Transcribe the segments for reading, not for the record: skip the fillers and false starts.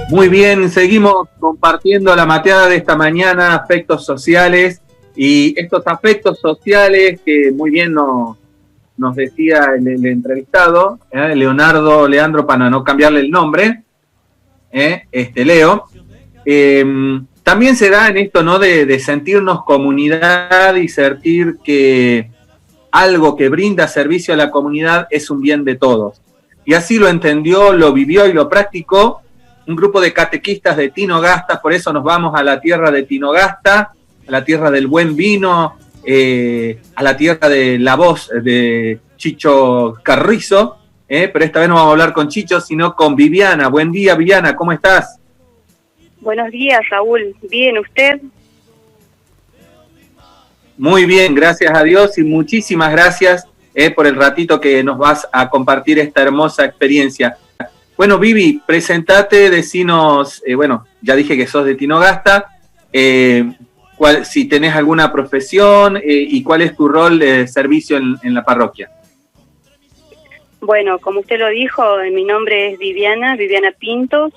Muy bien, seguimos compartiendo la mateada de esta mañana, afectos sociales, y estos afectos sociales que muy bien nos decía el entrevistado, Leandro, para no cambiarle el nombre, Leo, también se da en esto, ¿no? De sentirnos comunidad y sentir que algo que brinda servicio a la comunidad es un bien de todos. Y así lo entendió, lo vivió y lo practicó un grupo de catequistas de Tinogasta. Por eso nos vamos a la tierra de Tinogasta, a la tierra del buen vino, a la tierra de la voz de Chicho Carrizo, pero esta vez no vamos a hablar con Chicho, sino con Viviana. Buen día, Viviana, ¿cómo estás? Buenos días, Raúl. ¿Bien usted? Muy bien, gracias a Dios y muchísimas gracias por el ratito que nos vas a compartir esta hermosa experiencia. Bueno, Vivi, presentate, decinos, ya dije que sos de Tinogasta, si tenés alguna profesión y cuál es tu rol de servicio en la parroquia. Bueno, como usted lo dijo, mi nombre es Viviana Pintos,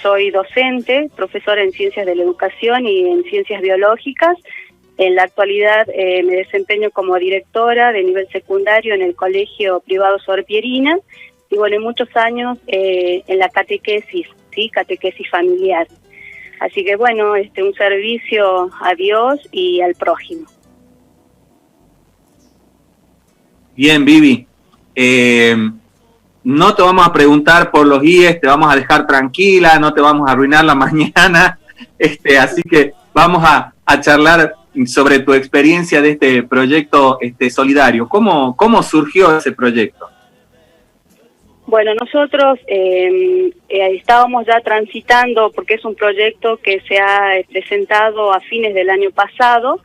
soy docente, profesora en Ciencias de la Educación y en Ciencias Biológicas. En la actualidad me desempeño como directora de nivel secundario en el Colegio Privado Sor Pierina, y bueno, muchos años en la catequesis, ¿sí? Catequesis familiar. Así que bueno, un servicio a Dios y al prójimo. Bien, Vivi. No te vamos a preguntar por los IES, te vamos a dejar tranquila, no te vamos a arruinar la mañana, así que vamos a charlar sobre tu experiencia de este proyecto solidario. ¿Cómo surgió ese proyecto? Bueno, nosotros estábamos ya transitando, porque es un proyecto que se ha presentado a fines del año pasado.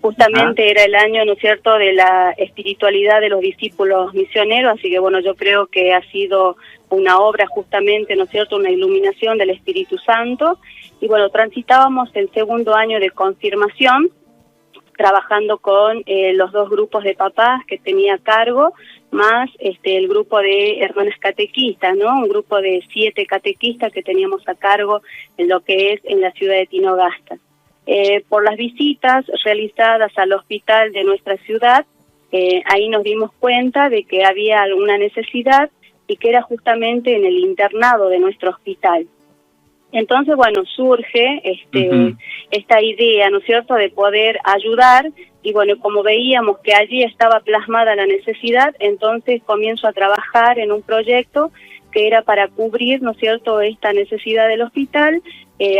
Justamente era el año, ¿no es cierto?, de la espiritualidad de los discípulos misioneros, así que bueno, yo creo que ha sido una obra justamente, ¿no es cierto?, una iluminación del Espíritu Santo. Y bueno, transitábamos el segundo año de confirmación, trabajando con los dos grupos de papás que tenía a cargo, más el grupo de hermanas catequistas, ¿no? Un grupo de 7 catequistas que teníamos a cargo en lo que es en la ciudad de Tinogasta. Por las visitas realizadas al hospital de nuestra ciudad, ahí nos dimos cuenta de que había alguna necesidad y que era justamente en el internado de nuestro hospital. Entonces, bueno, surge esta idea, ¿no es cierto?, de poder ayudar, y bueno, como veíamos que allí estaba plasmada la necesidad, entonces comienzo a trabajar en un proyecto que era para cubrir, ¿no es cierto?, esta necesidad del hospital.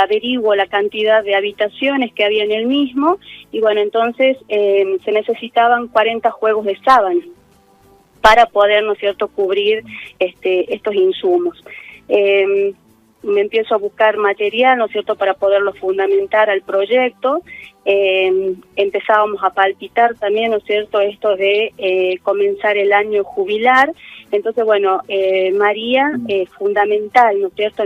Averiguo la cantidad de habitaciones que había en el mismo, y bueno, entonces se necesitaban 40 juegos de sábana para poder, ¿no es cierto?, cubrir estos insumos. Me empiezo a buscar material, ¿no es cierto?, para poderlo fundamentar al proyecto. Empezábamos a palpitar también, ¿no es cierto?, esto de comenzar el año jubilar. Entonces, bueno, María es fundamental, ¿no es cierto?,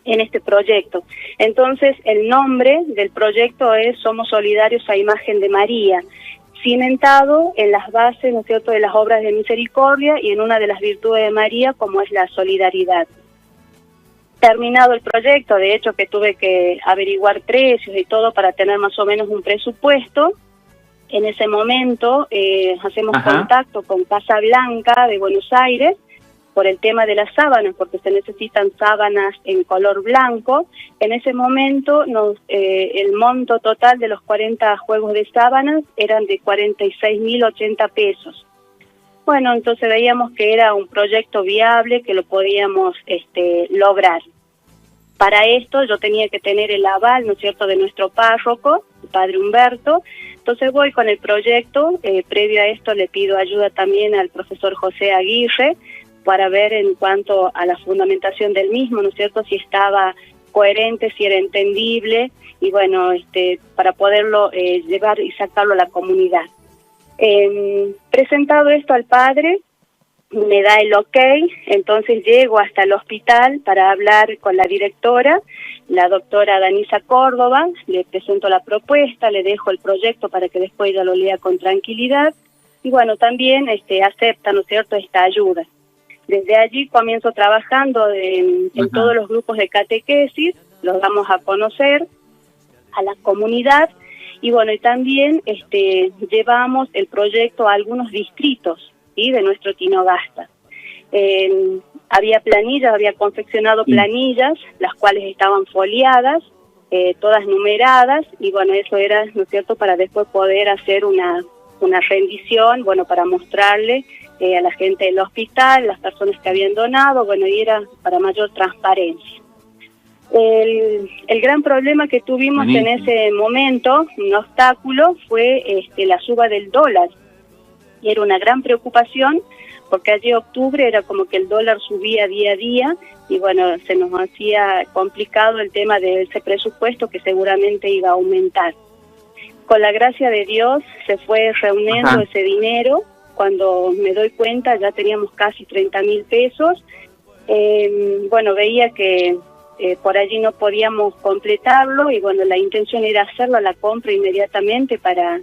en este proyecto. Entonces, el nombre del proyecto es Somos Solidarios a Imagen de María, cimentado en las bases, ¿no es cierto?, de las obras de misericordia y en una de las virtudes de María, como es la solidaridad. Terminado el proyecto, de hecho que tuve que averiguar precios y todo para tener más o menos un presupuesto. En ese momento hacemos contacto con Casa Blanca de Buenos Aires por el tema de las sábanas, porque se necesitan sábanas en color blanco. En ese momento el monto total de los 40 juegos de sábanas eran de 46.080 pesos. Bueno, entonces veíamos que era un proyecto viable, que lo podíamos lograr. Para esto yo tenía que tener el aval, ¿no es cierto?, de nuestro párroco, el padre Humberto. Entonces voy con el proyecto. Previo a esto le pido ayuda también al profesor José Aguirre para ver en cuanto a la fundamentación del mismo, ¿no es cierto?, si estaba coherente, si era entendible, y bueno, para poderlo llevar y sacarlo a la comunidad. Presentado esto al padre, me da el ok, entonces llego hasta el hospital para hablar con la directora, la doctora Danisa Córdoba. Le presento la propuesta, le dejo el proyecto para que después ella lo lea con tranquilidad, y bueno, también acepta, ¿no es cierto?, esta ayuda. Desde allí comienzo trabajando en todos los grupos de catequesis, los damos a conocer a la comunidad, y bueno, y también llevamos el proyecto a algunos distritos, ¿sí?, de nuestro Tinogasta. Había planillas, había confeccionado planillas, las cuales estaban foliadas, todas numeradas, y bueno, eso era, ¿no es cierto?, para después poder hacer una rendición, bueno, para mostrarle a la gente del hospital, las personas que habían donado, bueno, y era para mayor transparencia. El gran problema que tuvimos en ese momento, un obstáculo, fue la suba del dólar, y era una gran preocupación, porque allí octubre era como que el dólar subía día a día, y bueno, se nos hacía complicado el tema de ese presupuesto que seguramente iba a aumentar. Con la gracia de Dios se fue reuniendo ese dinero. Cuando me doy cuenta ya teníamos casi 30.000 pesos. Bueno, veía que por allí no podíamos completarlo, y bueno, la intención era hacerlo a la compra inmediatamente para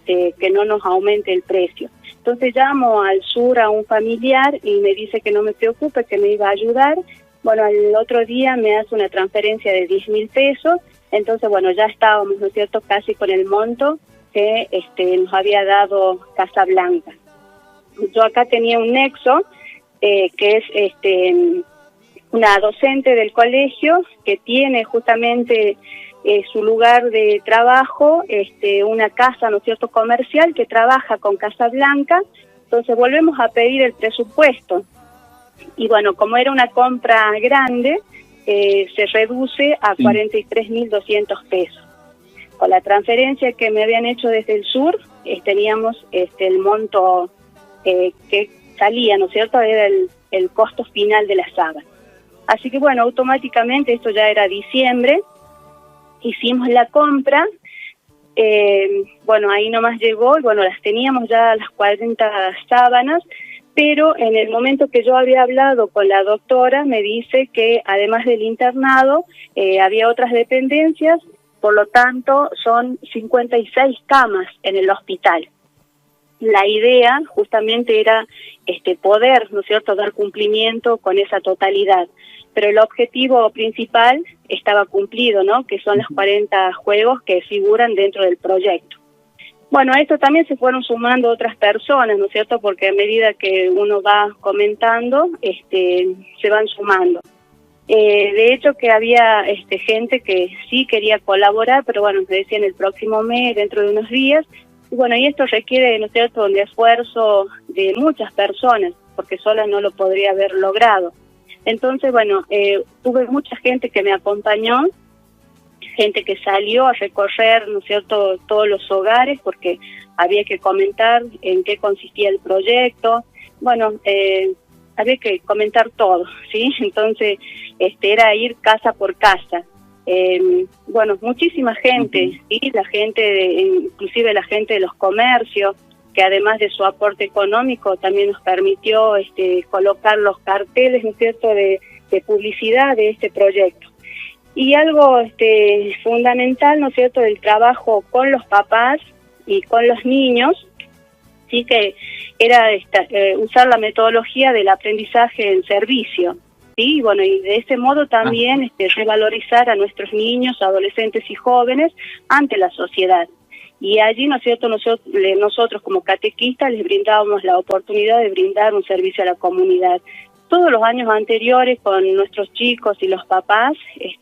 que no nos aumente el precio. Entonces llamo al sur a un familiar y me dice que no me preocupe, que me iba a ayudar. Bueno, al otro día me hace una transferencia de 10.000 pesos, entonces bueno, ya estábamos, ¿no es cierto?, casi con el monto que nos había dado Casa Blanca. Yo acá tenía un nexo, que es una docente del colegio que tiene justamente su lugar de trabajo, una casa, ¿no es cierto?, comercial que trabaja con Casa Blanca. Entonces volvemos a pedir el presupuesto, y bueno, como era una compra grande, se reduce a 43.200 pesos. Con la transferencia que me habían hecho desde el sur, teníamos el monto que salía, ¿no es cierto?, era el costo final de la sábana. Así que bueno, automáticamente, esto ya era diciembre, hicimos la compra, bueno, ahí nomás llegó, y bueno, las teníamos ya las 40 sábanas, pero en el momento que yo había hablado con la doctora, me dice que además del internado, había otras dependencias, por lo tanto son 56 camas en el hospital. La idea justamente era poder, ¿no es cierto?, dar cumplimiento con esa totalidad. Pero el objetivo principal estaba cumplido, ¿no?, que son los 40 juegos que figuran dentro del proyecto. Bueno, a esto también se fueron sumando otras personas, ¿no es cierto?, porque a medida que uno va comentando, se van sumando. De hecho que había gente que sí quería colaborar, pero bueno, me decían el próximo mes, dentro de unos días. Y bueno, y esto requiere, ¿no es cierto?, un esfuerzo de muchas personas, porque sola no lo podría haber logrado. Entonces, bueno, tuve mucha gente que me acompañó, gente que salió a recorrer, ¿no es cierto?, todos los hogares, porque había que comentar en qué consistía el proyecto. Bueno, había que comentar todo, ¿sí? Entonces, era ir casa por casa. Bueno, muchísima gente, ¿sí? La gente, inclusive la gente de los comercios, que además de su aporte económico también nos permitió colocar los carteles, ¿no es cierto?, de publicidad de este proyecto. Y algo fundamental, ¿no es cierto?, del trabajo con los papás y con los niños, sí, que era usar la metodología del aprendizaje en servicio, sí, y bueno, y de ese modo también revalorizar a nuestros niños, adolescentes y jóvenes ante la sociedad. Y allí, ¿no es cierto?, nosotros como catequistas les brindábamos la oportunidad de brindar un servicio a la comunidad. Todos los años anteriores con nuestros chicos y los papás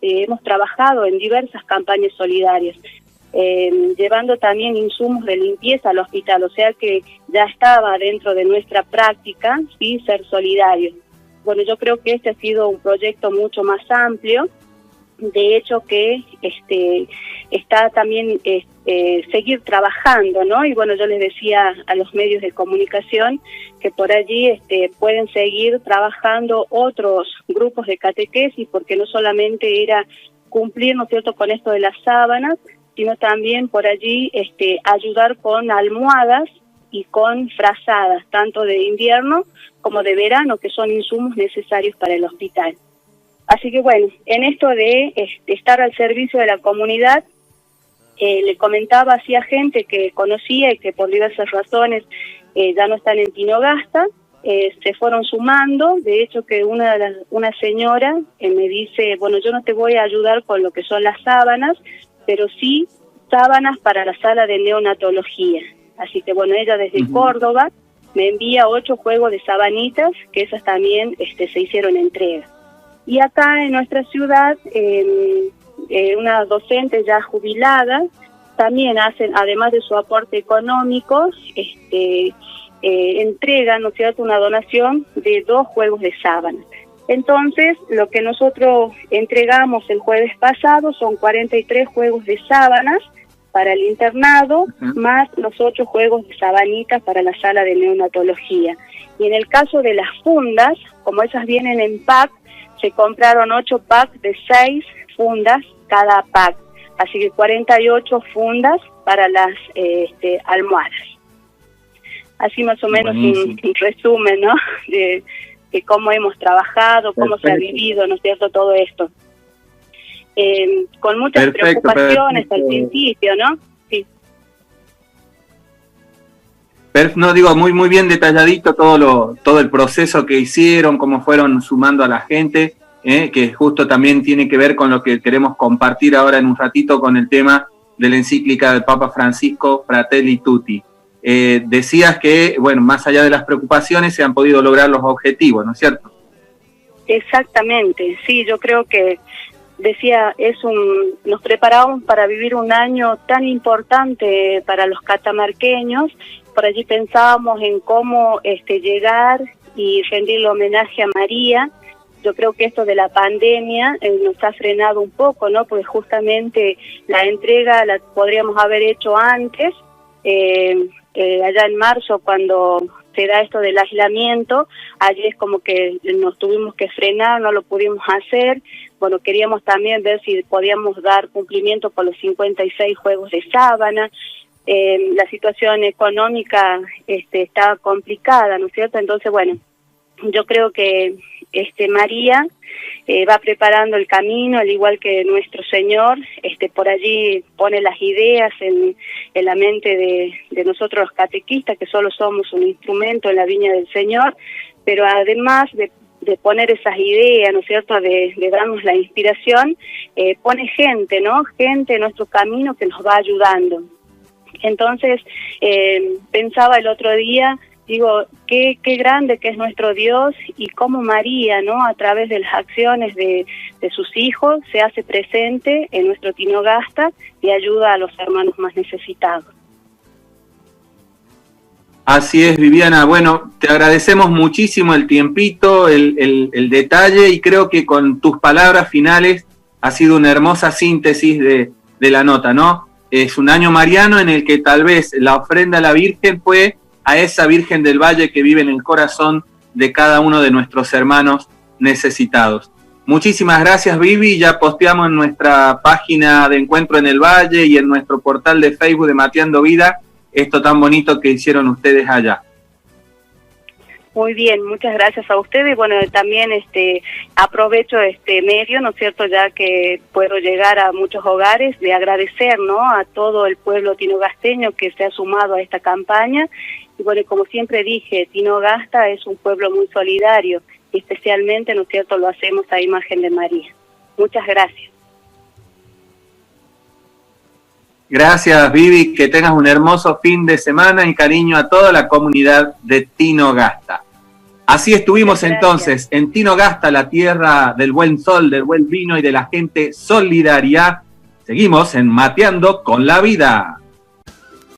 hemos trabajado en diversas campañas solidarias, llevando también insumos de limpieza al hospital, o sea que ya estaba dentro de nuestra práctica, ¿sí?, ser solidario. Bueno, yo creo que este ha sido un proyecto mucho más amplio, de hecho que está también seguir trabajando, ¿no? Y bueno, yo les decía a los medios de comunicación que por allí pueden seguir trabajando otros grupos de catequesis, porque no solamente era cumplir, ¿no es cierto?, con esto de las sábanas, sino también por allí ayudar con almohadas y con frazadas, tanto de invierno como de verano, que son insumos necesarios para el hospital. Así que bueno, en esto de estar al servicio de la comunidad, le comentaba así a gente que conocía y que por diversas razones ya no están en Tinogasta, se fueron sumando. De hecho, que una señora me dice, bueno, yo no te voy a ayudar con lo que son las sábanas, pero sí sábanas para la sala de neonatología. Así que bueno, ella desde Córdoba me envía 8 juegos de sabanitas, que esas también se hicieron entrega. Y acá en nuestra ciudad, una docente ya jubilada, también hacen, además de su aporte económico, entregan, ¿no es cierto?, una donación de 2 juegos de sábanas. Entonces, lo que nosotros entregamos el jueves pasado son 43 juegos de sábanas para el internado, más los 8 juegos de sabanitas para la sala de neonatología. Y en el caso de las fundas, como esas vienen en pack, se compraron 8 packs de 6 fundas cada pack. Así que 48 fundas para las almohadas. Así más o menos un resumen, ¿no?, de cómo hemos trabajado, cómo se ha vivido, ¿no es cierto?, todo esto. Con muchas preocupaciones al principio, ¿no? Sí. No, digo, muy bien detalladito todo el proceso que hicieron, cómo fueron sumando a la gente, que justo también tiene que ver con lo que queremos compartir ahora en un ratito con el tema de la encíclica del Papa Francisco, Fratelli Tutti. Decías que, bueno, más allá de las preocupaciones se han podido lograr los objetivos, ¿no es cierto? Exactamente, sí, yo creo que decía, nos preparamos para vivir un año tan importante para los catamarqueños. Por allí pensábamos en cómo llegar y rendirle homenaje a María. Yo creo que esto de la pandemia nos ha frenado un poco, ¿no? Porque justamente la entrega la podríamos haber hecho antes, allá en marzo, cuando se da esto del aislamiento. Allí es como que nos tuvimos que frenar, no lo pudimos hacer. Bueno, queríamos también ver si podíamos dar cumplimiento con los 56 juegos de sábana. La situación económica estaba complicada, ¿no es cierto? Entonces, bueno, yo creo que María va preparando el camino, al igual que nuestro Señor, por allí pone las ideas en la mente de nosotros los catequistas, que solo somos un instrumento en la viña del Señor, pero además de poner esas ideas, ¿no es cierto?, de darnos la inspiración, pone gente, ¿no?, gente en nuestro camino que nos va ayudando. Entonces, pensaba el otro día, digo, qué grande que es nuestro Dios, y cómo María, ¿no?, a través de las acciones de sus hijos, se hace presente en nuestro Tinogasta y ayuda a los hermanos más necesitados. Así es, Viviana. Bueno, te agradecemos muchísimo el tiempito, el detalle, y creo que con tus palabras finales ha sido una hermosa síntesis de la nota, ¿no? Es un año mariano en el que tal vez la ofrenda a la Virgen fue a esa Virgen del Valle que vive en el corazón de cada uno de nuestros hermanos necesitados. Muchísimas gracias, Vivi. Ya posteamos en nuestra página de Encuentro en el Valle y en nuestro portal de Facebook de Mateando Vida esto tan bonito que hicieron ustedes allá. Muy bien, muchas gracias a ustedes. Bueno, también aprovecho este medio, ¿no es cierto?, ya que puedo llegar a muchos hogares, de agradecer, ¿no?, a todo el pueblo tinogasteño que se ha sumado a esta campaña. Y bueno, como siempre dije, Tinogasta es un pueblo muy solidario, y especialmente, ¿no es cierto?, lo hacemos a imagen de María. Muchas gracias. Gracias, Vivi, que tengas un hermoso fin de semana, y cariño a toda la comunidad de Tinogasta. Así estuvimos entonces en Tinogasta, la tierra del buen sol, del buen vino y de la gente solidaria. Seguimos en Mateando con la Vida.